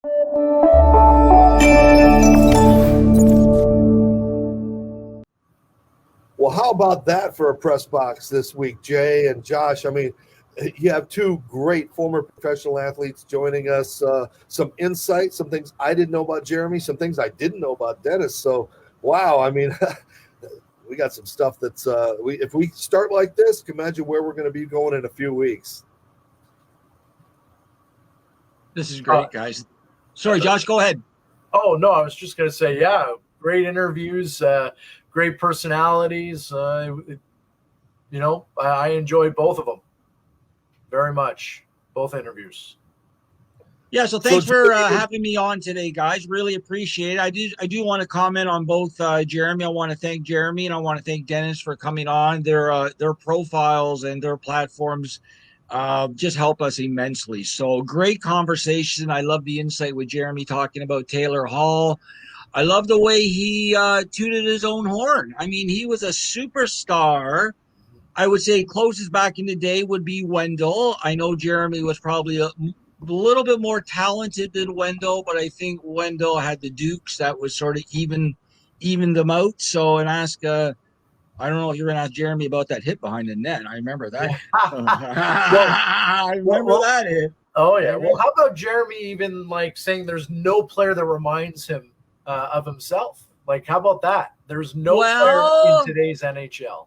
Well, how about that for a press box this week, Jay and Josh? I mean, you have two great former professional athletes joining us. Some insight, some things I didn't know about Jeremy, some things I didn't know about Dennis. So, wow, I mean, we got some stuff that's if we start like this, can imagine where we're going to be going in a few weeks. This is great, guys. Sorry, Josh, go ahead. Oh, no, I was just going to say, yeah, great interviews, great personalities. I enjoyed both of them very much, both interviews. Yeah, so thanks for having me on today, guys. Really appreciate it. I do want to comment on both Jeremy. I want to thank Jeremy and I want to thank Dennis for coming on. Their profiles and their platforms just help us immensely. So great conversation. I love the insight with Jeremy talking about Taylor Hall. I love the way he tooted his own horn. I mean, he was a superstar. I would say closest back in the day would be Wendell. I know Jeremy was probably a little bit more talented than Wendell, but I think Wendell had the Dukes that was sort of even them out. So, and ask, I don't know if you're going to ask Jeremy about that hit behind the net. I remember that. I remember that hit. Oh, yeah. Well, how about Jeremy even like saying there's no player that reminds him of himself? Like, how about that? There's no player in today's NHL.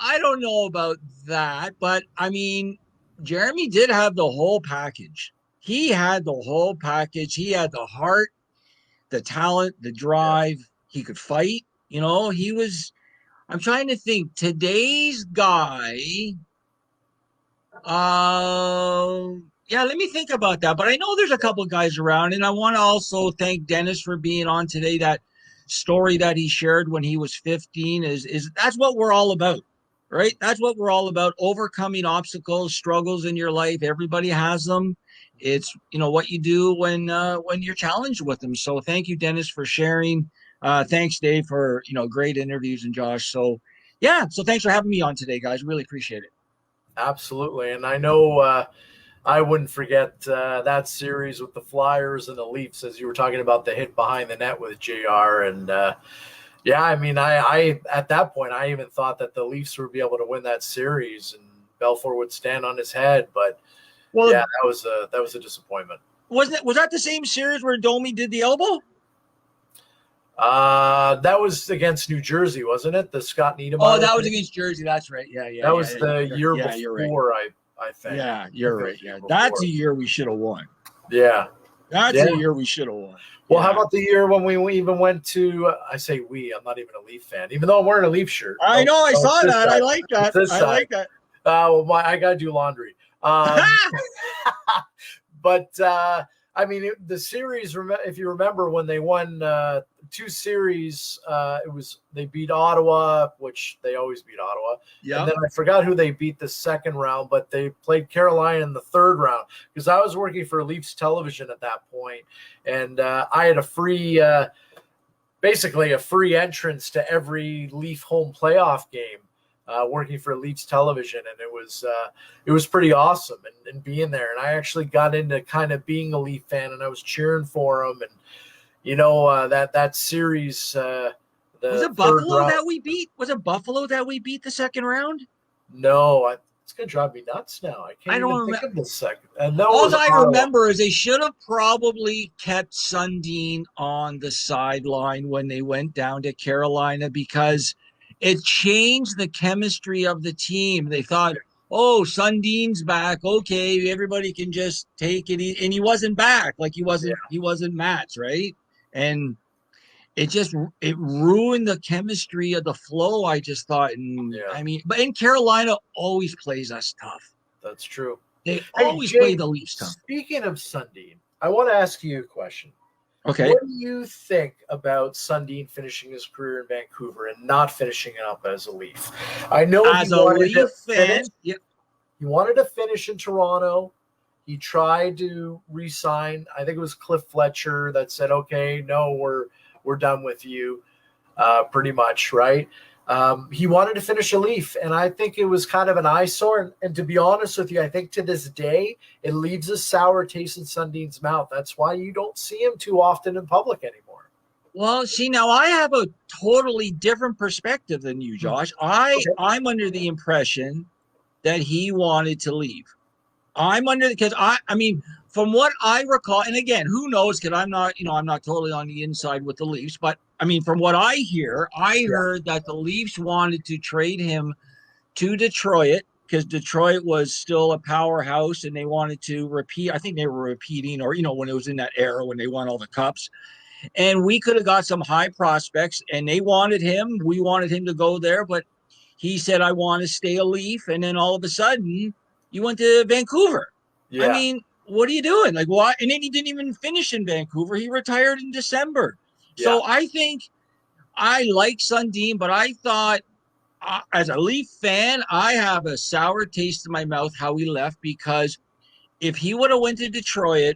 I don't know about that, but I mean, Jeremy did have the whole package. He had the whole package. He had the heart, the talent, the drive. Yeah. He could fight. You know, he was, I'm trying to think, today's guy. Yeah, let me think about that. But I know there's a couple of guys around, and I want to also thank Dennis for being on today. That story that he shared when he was 15 is that's what we're all about. Right? That's what we're all about, overcoming obstacles, struggles in your life. Everybody has them. It's, what you do when you're challenged with them. So thank you, Dennis, for sharing. Thanks, Dave, for, great interviews, and Josh. So, yeah, so thanks for having me on today, guys. Really appreciate it. Absolutely. And I know I wouldn't forget that series with the Flyers and the Leafs, as you were talking about the hit behind the net with JR. And, yeah, I mean, I at that point, I even thought that the Leafs would be able to win that series and Belfour would stand on his head. But, yeah, that was a disappointment. Was that the same series where Domi did the elbow? That was against New Jersey, wasn't it? The Scott Niedermayer. Oh, that was against Jersey. That's right. Yeah. That was the year before, right. I think. Yeah, you're right. Yeah, that's a year we should have won. Yeah. That's a year we should have won. Well, how about the year when we even went to I say we, I'm not even a Leaf fan, even though I'm wearing a Leaf shirt. I know, I saw that. I like that. I like that. I got to do laundry. But, I mean, the series, if you remember when they won two series, they beat Ottawa, which they always beat Ottawa. Yeah. And then I forgot who they beat the second round, but they played Carolina in the third round because I was working for Leafs television at that point, and I had basically a free entrance to every Leaf home playoff game. Working for Leafs television, and it was pretty awesome and being there. And I actually got into kind of being a Leaf fan, and I was cheering for them. And that series. Was it Buffalo that we beat? Was it Buffalo that we beat the second round? No, it's gonna drive me nuts now. I don't think of the second. And all I remember is they should have probably kept Sundin on the sideline when they went down to Carolina because it changed the chemistry of the team. They thought, oh, Sundin's back. Okay, everybody can just take it. And he wasn't back. Like he wasn't Matt's, right? And it ruined the chemistry of the flow, I just thought. And I mean, but in Carolina always plays us tough. That's true. They always play the Leafs tough. Speaking of Sundin, I want to ask you a question. Okay. What do you think about Sundin finishing his career in Vancouver and not finishing it up as a Leaf? I know he wanted to finish in Toronto. He tried to re-sign. I think it was Cliff Fletcher that said, okay, no, we're done with you, pretty much, right? He wanted to finish a Leaf, and I think it was kind of an eyesore. And to be honest with you, I think to this day, it leaves a sour taste in Sundin's mouth. That's why you don't see him too often in public anymore. Well, see, now I have a totally different perspective than you, Josh. I'm under the impression that he wanted to leave. Because I mean, from what I recall, and again, who knows? Because I'm not totally on the inside with the Leafs, but I mean, from what I heard that the Leafs wanted to trade him to Detroit because Detroit was still a powerhouse and they wanted to repeat. I think they were repeating, or when it was in that era when they won all the cups. And we could have got some high prospects, and they wanted him. We wanted him to go there, but he said, I want to stay a Leaf. And then all of a sudden, you went to Vancouver. Yeah. I mean, what are you doing? Like, why? And then he didn't even finish in Vancouver. He retired in December. Yeah. So I think I like Sundin, but I thought as a Leaf fan, I have a sour taste in my mouth how he left, because if he would have went to Detroit,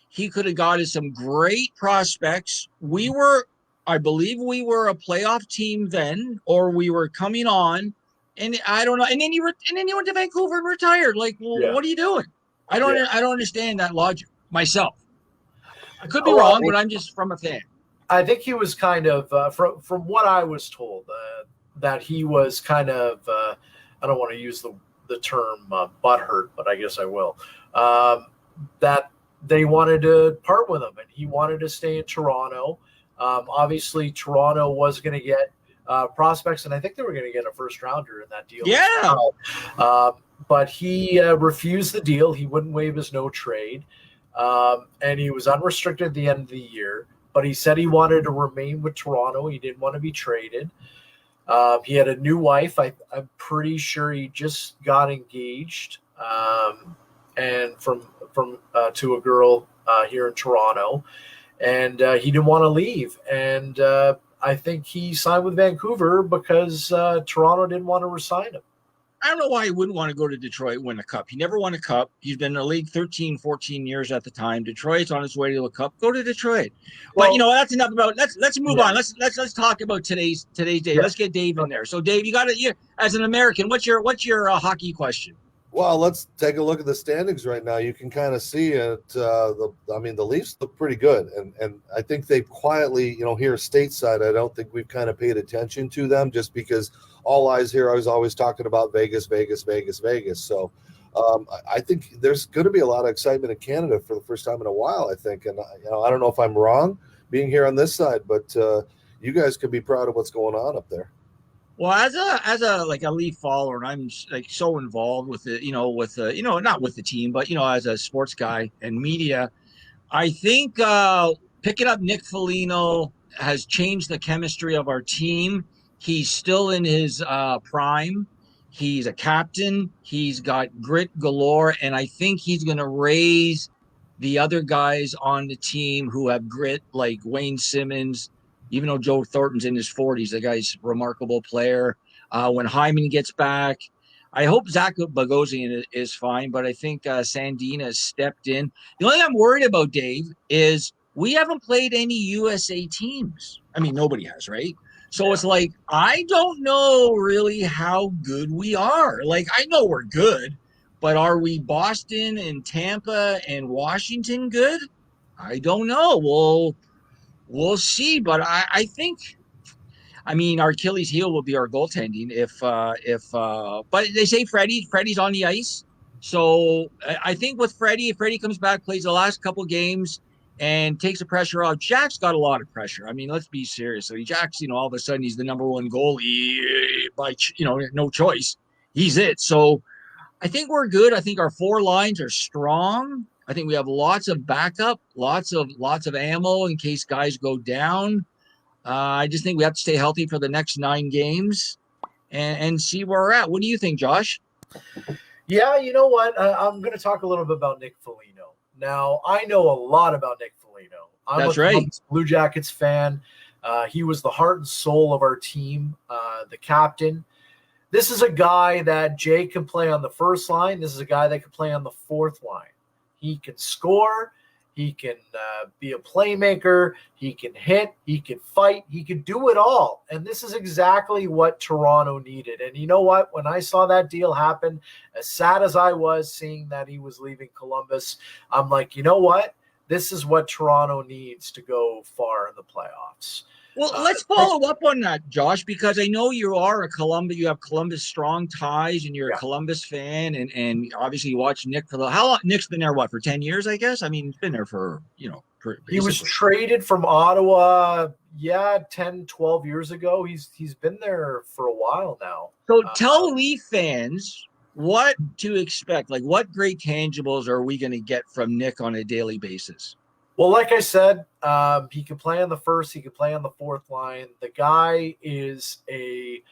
he could have gotten some great prospects. I believe we were a playoff team then, or we were coming on, and I don't know. And then he went to Vancouver and retired. Like, well, What are you doing? I don't understand that logic myself. I could be wrong, but I'm just from a fan. I think he was kind of from what I was told that he was kind of I don't want to use the term butthurt, but I guess I will. That they wanted to part with him, and he wanted to stay in Toronto. Obviously, Toronto was going to get prospects, and I think they were going to get a first rounder in that deal. Yeah. But he refused the deal. He wouldn't waive his no trade, and he was unrestricted at the end of the year. But he said he wanted to remain with Toronto. He didn't want to be traded. He had a new wife. I'm pretty sure he just got engaged, and from to a girl here in Toronto, and he didn't want to leave. And I think he signed with Vancouver because Toronto didn't want to re-sign him. I don't know why he wouldn't want to go to Detroit and win a cup. He never won a cup. He's been in the league 13, 14 years at the time. Detroit's on his way to a cup. Go to Detroit. Well, but that's enough about. Let's move on. Let's talk about today's Dave. Yeah. Let's get Dave in there. So Dave, you got it. As an American, what's your hockey question? Well, let's take a look at the standings right now. You can kind of see it. The Leafs look pretty good, and I think they quietly, here stateside, I don't think we've kind of paid attention to them just because all eyes here. I was always talking about Vegas. So I think there's going to be a lot of excitement in Canada for the first time in a while, I think. And I don't know if I'm wrong being here on this side, but you guys could be proud of what's going on up there. Well, as a Leaf follower, and I'm so involved with it, not with the team, but as a sports guy and media, I think picking up Nick Foligno has changed the chemistry of our team. He's still in his prime. He's a captain. He's got grit galore, and I think he's going to raise the other guys on the team who have grit, like Wayne Simmons. Even though Joe Thornton's in his 40s, the guy's a remarkable player. When Hyman gets back, I hope Zach Bogosian is fine, but I think Sandin has stepped in. The only thing I'm worried about, Dave, is we haven't played any USA teams. I mean, nobody has, right? So It's like, I don't know really how good we are. Like, I know we're good, but are we Boston and Tampa and Washington good? I don't know. We'll see, but I think, our Achilles heel will be our goaltending but they say Freddie's on the ice. So I think with Freddie, if Freddie comes back, plays the last couple games and takes the pressure off, Jack's got a lot of pressure. I mean, let's be serious. So Jack's, all of a sudden he's the number one goalie by, no choice. He's it. So I think we're good. I think our four lines are strong. I think we have lots of backup, lots of ammo in case guys go down. I just think we have to stay healthy for the next 9 games and see where we're at. What do you think, Josh? Yeah, you know what? I'm going to talk a little bit about Nick Foligno. Now, I know a lot about Nick Foligno. I'm a Blue Jackets fan. He was the heart and soul of our team, the captain. This is a guy that Jay can play on the first line. This is a guy that can play on the fourth line. He can score. He can be a playmaker. He can hit. He can fight. He can do it all. And this is exactly what Toronto needed. And you know what? When I saw that deal happen, as sad as I was seeing that he was leaving Columbus, I'm like, you know what? This is what Toronto needs to go far in the playoffs. Well, let's follow up on that, Josh, because I know you are a Columbus. You have Columbus strong ties, and you're a Columbus fan, and obviously you watch Nick for how long? Nick's been there for 10 years, I guess. I mean, he's been there for he was traded from Ottawa, 10, 12 years ago. He's been there for a while now. So tell Leaf fans what to expect. Like, what great tangibles are we going to get from Nick on a daily basis? Well, like I said, he can play on the first, he can play on the fourth line. The guy is a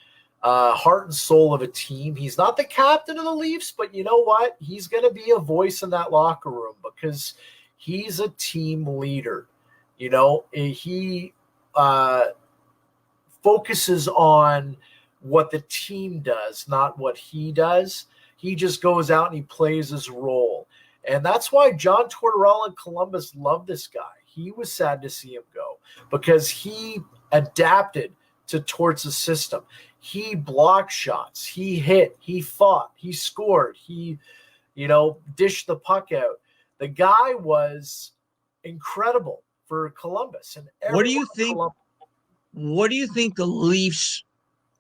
heart and soul of a team. He's not the captain of the Leafs, but you know what? He's going to be a voice in that locker room because he's a team leader. You know, he focuses on what the team does, not what he does. He just goes out and he plays his role. And that's why John Tortorella and Columbus loved this guy. He was sad to see him go because he adapted to Torts' system. He blocked shots. He hit. He fought. He scored. He, dished the puck out. The guy was incredible for Columbus. And what do you think? What do you think the Leafs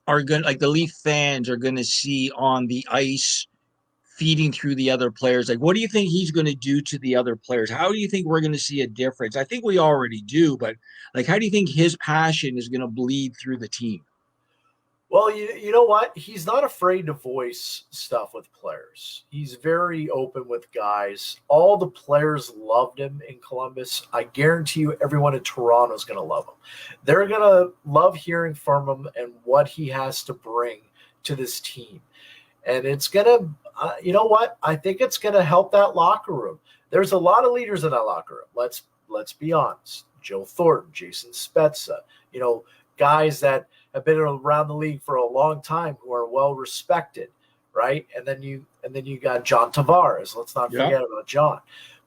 are going, like the Leaf fans are going to see on the ice? Feeding through the other players, like what do you think he's going to do to the other players? How do you think we're going to see a difference? I think we already do, but like, how do you think his passion is going to bleed through the team? Well, you know what? He's not afraid to voice stuff with players. He's very open with guys. All the players loved him in Columbus. I guarantee you everyone in Toronto is going to love him. They're going to love hearing from him and what he has to bring to this team. And it's going to, you know what? I think it's going to help that locker room. There's a lot of leaders in that locker room. Let's be honest. Joe Thornton, Jason Spezza, guys that have been around the league for a long time who are well respected, right? And then you got John Tavares. Let's not forget about John.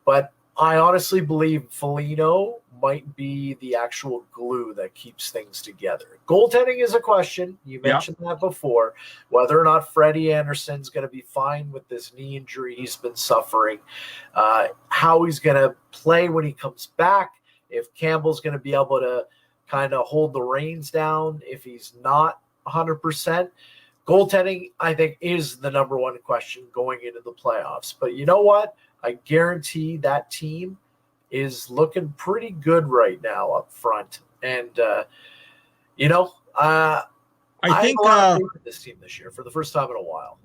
But I honestly believe Foligno might be the actual glue that keeps things together. Goaltending is a question. You mentioned that before, whether or not Freddie Anderson's going to be fine with this knee injury he's been suffering, how he's going to play when he comes back, if Campbell's going to be able to kind of hold the reins down if he's not 100%. Goaltending, I think, is the number one question going into the playoffs. But you know what? I guarantee that team is looking pretty good right now up front. And, I think this team this year for the first time in a while.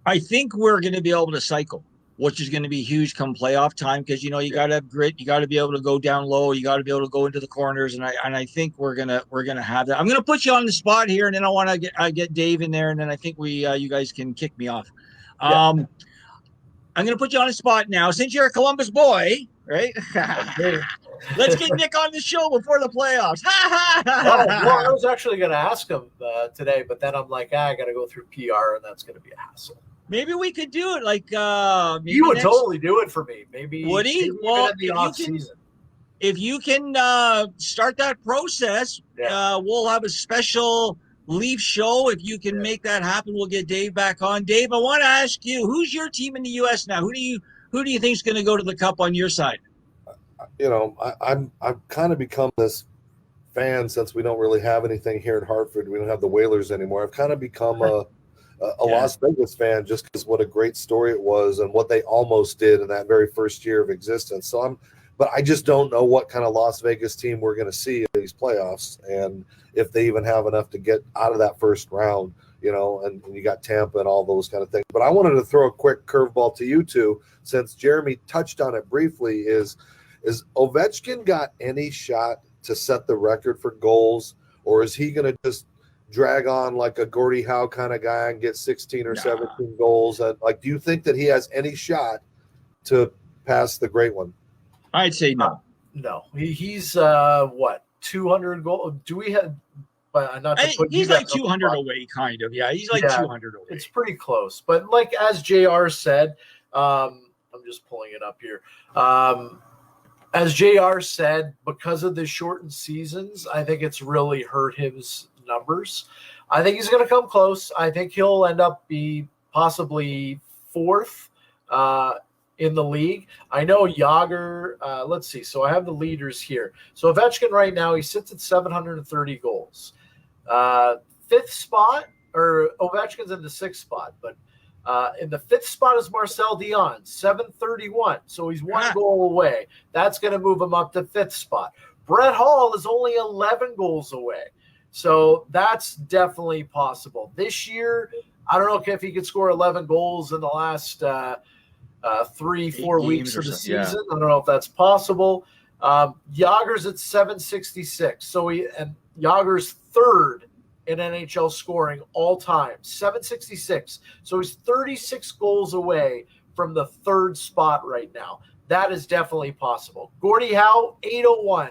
I think we're going to be able to cycle, which is going to be huge come playoff time because, you got to have grit. You got to be able to go down low. You got to be able to go into the corners. And I think we're going to have that. I'm going to put you on the spot here, and then I want to get Dave in there, and then I think you guys can kick me off. I'm going to put you on the spot now. Since you're a Columbus boy, right? Let's get Nick on the show before the playoffs. I was actually going to ask him today, but then I'm like, I got to go through PR, and that's going to be a hassle. Maybe we could do it. Like he would totally do it for me. Maybe would he? Well, if you can start that process, we'll have a special Leaf show. If you can make that happen, we'll get Dave back on. Dave, I want to ask you, who's your team in the U.S. now? Who do you think is going to go to the Cup on your side? I've kind of become this fan since we don't really have anything here in Hartford. We don't have the Whalers anymore. I've kind of become a Las Vegas fan just because what a great story it was and what they almost did in that very first year of existence. But I just don't know what kind of Las Vegas team we're going to see in these playoffs and if they even have enough to get out of that first round, and you got Tampa and all those kind of things. But I wanted to throw a quick curveball to you two, since Jeremy touched on it briefly, is Ovechkin got any shot to set the record for goals, or is he going to just drag on like a Gordie Howe kind of guy and get 16 or 17 goals? And do you think that he has any shot to pass the great one? I'd say no. No, he's 200 goals? Do we have? He's like 200 away, kind of. Yeah, he's like 200 away. It's pretty close, but as JR said, I'm just pulling it up here. as JR said, because of the shortened seasons, I think it's really hurt his numbers. I think he's going to come close. I think he'll end up be possibly fourth in the league. I know Yager, let's see. So I have the leaders here. So Ovechkin right now, he sits at 730 goals. Fifth spot, or Ovechkin's in the sixth spot, but in the fifth spot is Marcel Dion, 731. So he's one goal away. That's going to move him up to fifth spot. Brett Hall is only 11 goals away. So that's definitely possible. This year, I don't know if he could score 11 goals in the last 3-4 weeks of the season. Yeah. I don't know if that's possible. Yager's at 766. So Yager's third in NHL scoring all time, 766. So he's 36 goals away from the third spot right now. That is definitely possible. Gordie Howe, 801.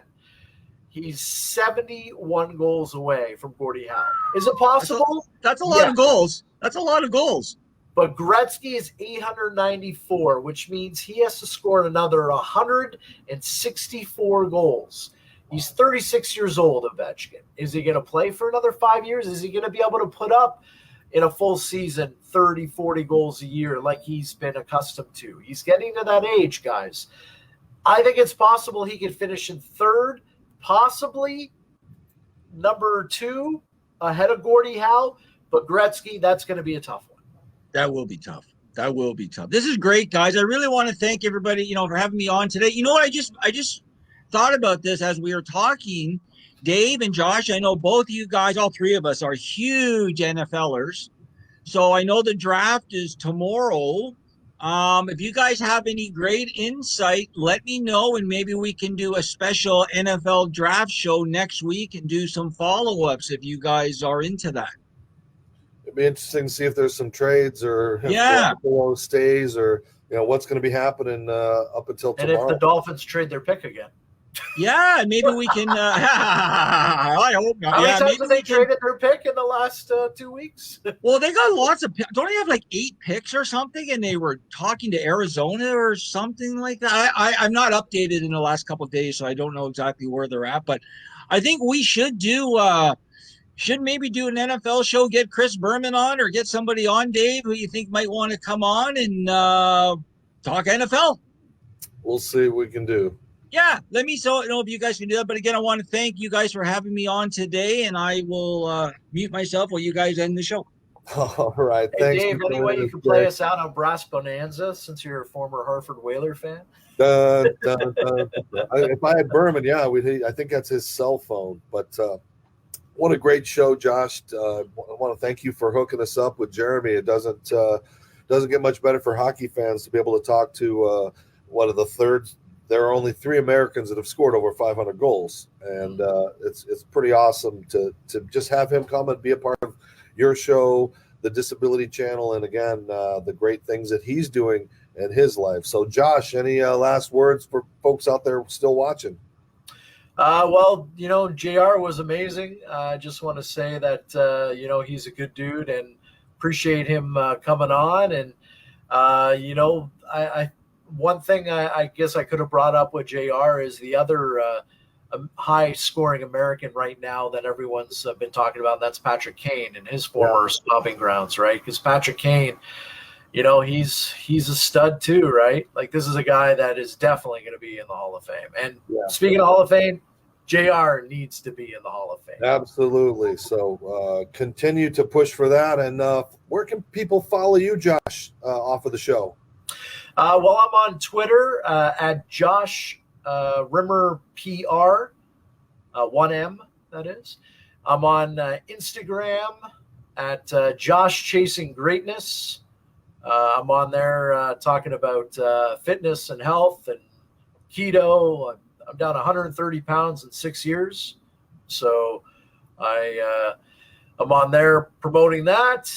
He's 71 goals away from Gordie Howe. Is it possible? That's a lot of goals. That's a lot of goals. But Gretzky is 894, which means he has to score another 164 goals. He's 36 years old, Ovechkin. Is he going to play for another 5 years? Is he going to be able to put up in a full season 30, 40 goals a year like he's been accustomed to? He's getting to that age, guys. I think it's possible he could finish in third, possibly number 2 ahead of Gordie Howe. But Gretzky, that's going to be a tough one. That will be tough. That will be tough. This is great, guys. I really want to thank everybody, for having me on today. You know what? I just thought about this as we were talking. Dave and Josh, I know both of you guys, all three of us, are huge NFLers. So I know the draft is tomorrow. If you guys have any great insight, let me know, and maybe we can do a special NFL draft show next week and do some follow-ups if you guys are into that. It'd be interesting to see if there's some trades or if stays or what's going to be happening up until tomorrow. And if the Dolphins trade their pick again. Yeah, maybe we can. I hope not. How many times have they traded their pick in the last 2 weeks? Well, they got lots of. Don't they have like 8 picks or something? And they were talking to Arizona or something like that. I'm not updated in the last couple of days, so I don't know exactly where they're at. But I think we should do. Should maybe do an NFL show. Get Chris Berman on, or get somebody on, Dave, who you think might want to come on and talk NFL. We'll see what we can do. Yeah, let me know if you guys can do that. But again, I want to thank you guys for having me on today, and I will mute myself while you guys end the show. All right. Hey, Thanks, Dave, any way you can play us out on Brass Bonanza since you're a former Hartford Whaler fan? If I had Berman, I think that's his cell phone. But what a great show, Josh. I want to thank you for hooking us up with Jeremy. It doesn't get much better for hockey fans to be able to talk to one of the third. There are only 3 Americans that have scored over 500 goals, and it's pretty awesome to just have him come and be a part of your show, the Disability Channel, and again, the great things that he's doing in his life. So, Josh, any last words for folks out there still watching? Well, JR was amazing. I just want to say that, he's a good dude and appreciate him coming on. And, one thing I guess I could have brought up with JR is the other high-scoring American right now that everyone's been talking about, and that's Patrick Kane and his former stomping grounds, right? Because Patrick Kane, he's a stud too, right? Like, this is a guy that is definitely going to be in the Hall of Fame. And speaking of Hall of Fame, JR needs to be in the Hall of Fame. Absolutely. So continue to push for that. And where can people follow you, Josh, off of the show? Well, I'm on Twitter at Josh Rimmer PR, 1M, that is. I'm on Instagram at Josh Chasing Greatness. I'm on there talking about fitness and health and keto. I'm down 130 pounds in 6 years. So I'm on there promoting that.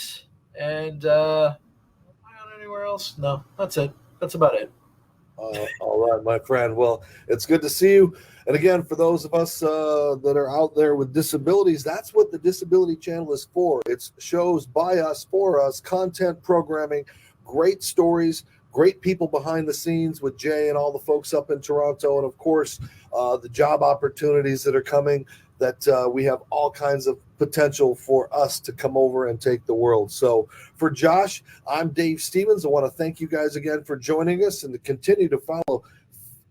And am I on anywhere else? No, that's it. That's about it. All right, my friend. Well, it's good to see you. And again, for those of us that are out there with disabilities, that's what the Disability Channel is for. It's shows by us, for us, content programming, great stories, great people behind the scenes with Jay and all the folks up in Toronto, and of course, the job opportunities that are coming, that we have all kinds of potential for us to come over and take the world. So for Josh, I'm Dave Stevens. I want to thank you guys again for joining us, and to continue to follow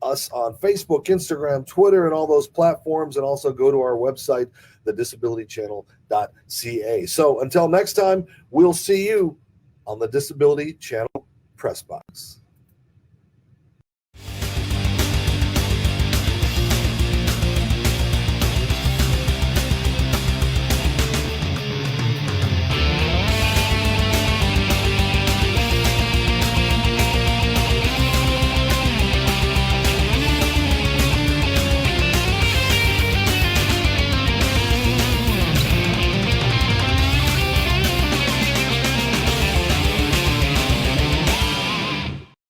us on Facebook, Instagram, Twitter, and all those platforms, and also go to our website, thedisabilitychannel.ca. So until next time, we'll see you on the Disability Channel Press Box.